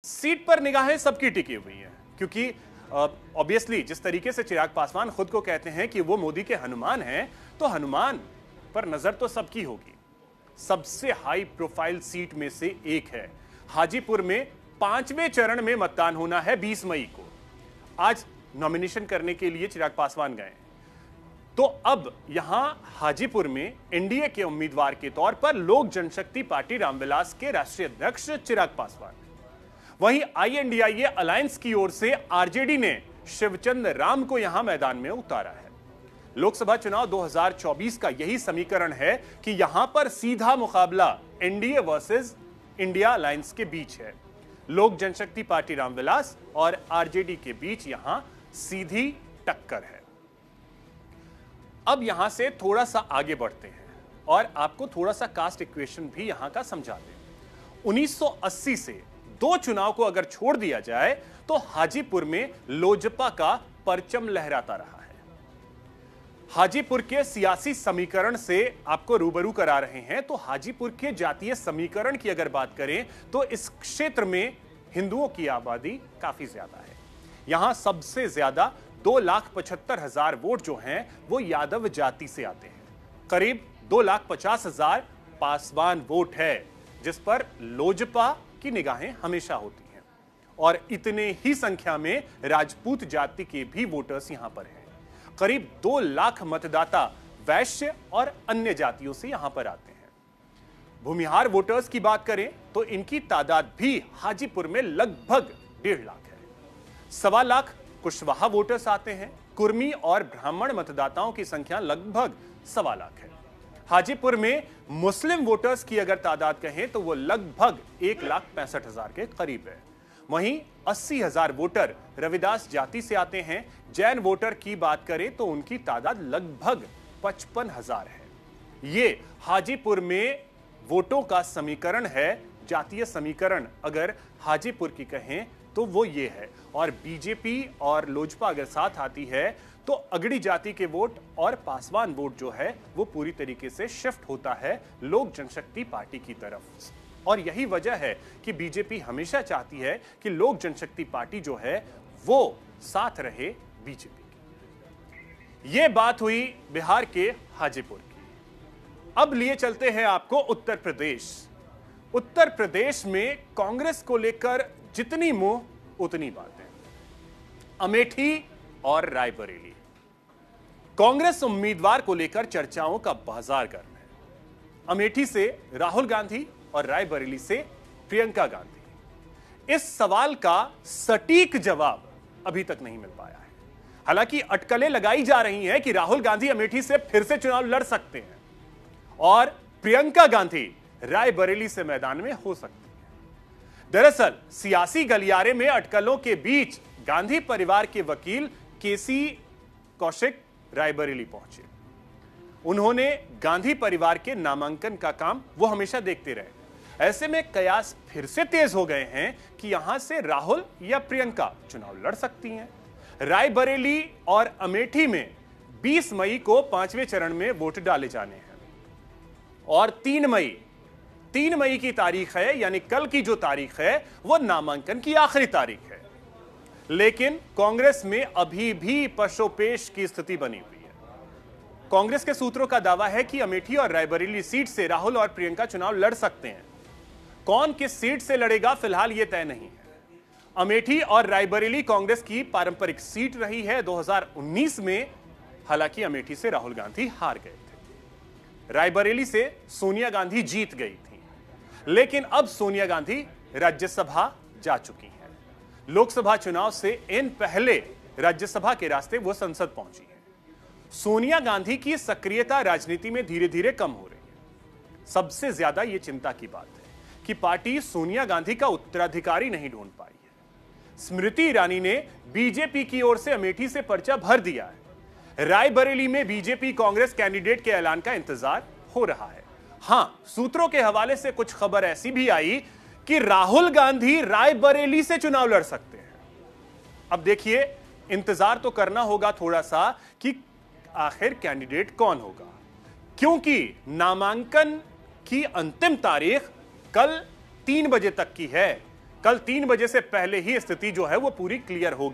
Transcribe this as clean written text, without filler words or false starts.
Seat पर निगाहें सबकी टिकी हुई हैं क्योंकि ऑब्वियसली जिस तरीके से चिराग पासवान खुद को कहते हैं कि वो मोदी के हनुमान हैं, तो हनुमान पर नजर तो सबकी होगी। सबसे हाई प्रोफाइल सीट में से एक है। हाजीपुर में 5वें चरण में मतदान होना है 20 मई को। आज नॉमिनेशन करने के लिए चिराग पासवान गए, तो अब यहां हाजीपुर में एनडीए के उम्मीदवार के तौर पर लोक जनशक्ति पार्टी रामविलास के राष्ट्रीय अध्यक्ष चिराग पासवान, वहीं आईएनडीआईए अलायंस की ओर से आरजेडी ने शिवचंद राम को यहां मैदान में उतारा है। लोकसभा चुनाव 2024 का यही समीकरण है कि यहां पर सीधा मुकाबला एनडीए वर्सेस इंडिया अलायंस के बीच है। लोक जनशक्ति पार्टी रामविलास और आरजेडी के बीच यहां सीधी टक्कर है। अब यहां से थोड़ा सा आगे बढ़ते हैं और आपको थोड़ा सा कास्ट इक्वेशन भी यहां का समझा दें। 1980 से दो चुनाव को अगर छोड़ दिया जाए तो हाजीपुर में लोजपा का परचम लहराता रहा है। हाजीपुर के सियासी समीकरण से आपको रूबरू करा रहे हैं, तो हाजीपुर के जातीय समीकरण की अगर बात करें तो इस क्षेत्र में हिंदुओं की आबादी काफी ज्यादा है। यहां सबसे ज्यादा 2,75,000 वोट जो हैं वो यादव जाति से आते हैं। करीब 2,50,000 पासवान वोट है, जिस पर लोजपा की निगाहें हमेशा होती हैं, और इतने ही संख्या में राजपूत जाति के भी वोटर्स यहां पर हैं। करीब 2 लाख मतदाता वैश्य और अन्य जातियों से यहां पर आते हैं। भूमिहार वोटर्स की बात करें तो इनकी तादाद भी हाजीपुर में लगभग 1.5 लाख है। 1.25 लाख कुशवाहा वोटर्स आते हैं। कुर्मी और ब्राह्मण मतदाताओं की संख्या लगभग 1.25 लाख है। हाजीपुर में मुस्लिम वोटर्स की अगर तादाद कहें तो वो लगभग 1,65,000 के करीब है। वहीं 80,000 वोटर रविदास जाति से आते हैं। जैन वोटर की बात करें तो उनकी तादाद लगभग 55,000 है। ये हाजीपुर में वोटों का समीकरण है। जातीय समीकरण अगर हाजीपुर की कहें तो वो ये है, और बीजेपी और लोजपा अगर साथ आती है तो अगड़ी जाति के वोट और पासवान वोट जो है वो पूरी तरीके से शिफ्ट होता है लोक जनशक्ति पार्टी की तरफ। और यही वजह है कि बीजेपी हमेशा चाहती है कि लोक जनशक्ति पार्टी जो है वो साथ रहे बीजेपी की। ये बात हुई बिहार के हाजीपुर की। अब लिए चलते हैं आपको उत्तर प्रदेश। उत्तर प्रदेश में कांग्रेस को लेकर जितनी मुंह उतनी बातें। अमेठी और रायबरेली, कांग्रेस उम्मीदवार को लेकर चर्चाओं का बाजार गर्म है। अमेठी से राहुल गांधी और रायबरेली से प्रियंका गांधी। इस सवाल का सटीक जवाब अभी तक नहीं मिल पाया है। हालांकि अटकलें लगाई जा रही हैं कि राहुल गांधी अमेठी से फिर से चुनाव लड़ सकते हैं और प्रियंका गांधी रायबरेली से मैदान में हो सकती है। दरअसल सियासी गलियारे में अटकलों के बीच गांधी परिवार के वकील केसी कौशिक रायबरेली पहुंचे। उन्होंने गांधी परिवार के नामांकन का काम वो हमेशा देखते रहे। ऐसे में कयास फिर से तेज हो गए हैं कि यहां से राहुल या प्रियंका चुनाव लड़ सकती हैं। रायबरेली और अमेठी में 20 मई को 5वें चरण में वोट डाले जाने हैं और 3 मई की तारीख है, यानी कल की जो तारीख है वो नामांकन की आखिरी तारीख है। लेकिन कांग्रेस में अभी भी पशोपेश की स्थिति बनी हुई है। कांग्रेस के सूत्रों का दावा है कि अमेठी और रायबरेली सीट से राहुल और प्रियंका चुनाव लड़ सकते हैं। कौन किस सीट से लड़ेगा फिलहाल यह तय नहीं है। अमेठी और रायबरेली कांग्रेस की पारंपरिक सीट रही है। 2019 में हालांकि अमेठी से राहुल गांधी हार गए थे। रायबरेली से सोनिया गांधी जीत गई थी, लेकिन अब सोनिया गांधी राज्यसभा जा चुकी हैं। लोकसभा चुनाव से इन पहले राज्यसभा के रास्ते वो संसद पहुंची है। सोनिया गांधी की सक्रियता राजनीति में धीरे धीरे कम हो रही है। सबसे ज्यादा यह चिंता की बात है कि पार्टी सोनिया गांधी का उत्तराधिकारी नहीं ढूंढ पाई है। स्मृति ईरानी ने बीजेपी की ओर से अमेठी से पर्चा भर दिया है। रायबरेली में बीजेपी कांग्रेस कैंडिडेट के ऐलान का इंतजार हो रहा है। हां, सूत्रों के हवाले से कुछ खबर ऐसी भी आई कि राहुल गांधी रायबरेली से चुनाव लड़ सकते हैं। अब देखिए, इंतजार तो करना होगा थोड़ा सा कि आखिर कैंडिडेट कौन होगा, क्योंकि नामांकन की अंतिम तारीख कल 3 बजे तक की है। कल 3 बजे से पहले ही स्थिति जो है वो पूरी क्लियर होगी।